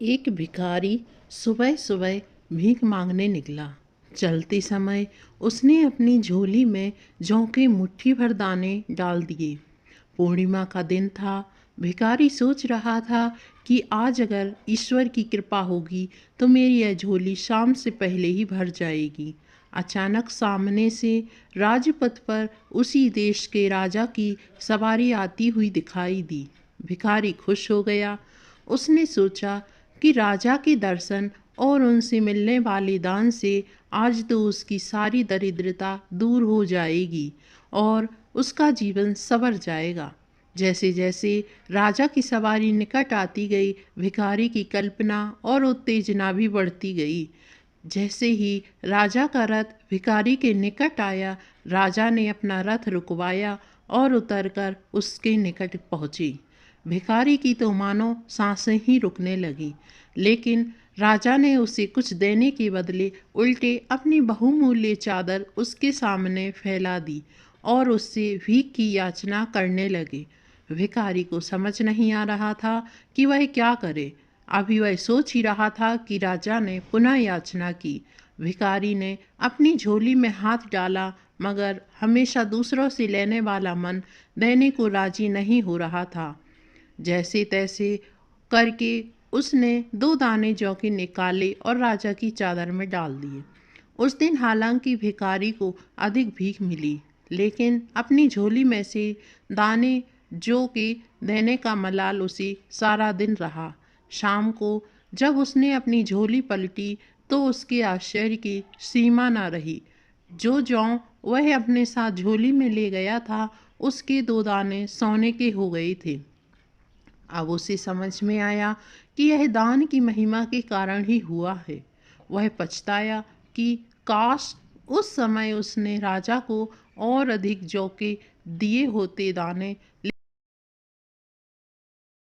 एक भिखारी सुबह सुबह भीख मांगने निकला। चलते समय उसने अपनी झोली में जौ के मुट्ठी भर दाने डाल दिए। पूर्णिमा का दिन था। भिखारी सोच रहा था कि आज अगर ईश्वर की कृपा होगी तो मेरी यह झोली शाम से पहले ही भर जाएगी। अचानक सामने से राजपथ पर उसी देश के राजा की सवारी आती हुई दिखाई दी। भिखारी खुश हो गया। उसने सोचा कि राजा के दर्शन और उनसे मिलने वाले दान से आज तो उसकी सारी दरिद्रता दूर हो जाएगी और उसका जीवन संवर जाएगा। जैसे जैसे राजा की सवारी निकट आती गई, भिखारी की कल्पना और उत्तेजना भी बढ़ती गई। जैसे ही राजा का रथ भिखारी के निकट आया, राजा ने अपना रथ रुकवाया और उतरकर उसके निकट पहुँची। भिखारी की तो मानो सांसें ही रुकने लगी, लेकिन राजा ने उसे कुछ देने के बदले उल्टे अपनी बहुमूल्य चादर उसके सामने फैला दी और उससे भीख की याचना करने लगे। भिखारी को समझ नहीं आ रहा था कि वह क्या करे। अभी वह सोच ही रहा था कि राजा ने पुनः याचना की। भिखारी ने अपनी झोली में हाथ डाला, मगर हमेशा दूसरों से लेने वाला मन देने को राजी नहीं हो रहा था। जैसे तैसे करके उसने 2 दाने जौ के निकाले और राजा की चादर में डाल दिए। उस दिन हालांकि भिखारी को अधिक भीख मिली, लेकिन अपनी झोली में से दाने जौ के देने का मलाल उसे सारा दिन रहा। शाम को जब उसने अपनी झोली पलटी तो उसके आश्चर्य की सीमा न रही। जो जौ वह अपने साथ झोली में ले गया था, उसके 2 दाने सोने के हो गए थे। अब उसे समझ में आया कि यह दान की महिमा के कारण ही हुआ है। वह पछताया कि काश उस समय उसने राजा को और अधिक जौ के दिए होते दाने।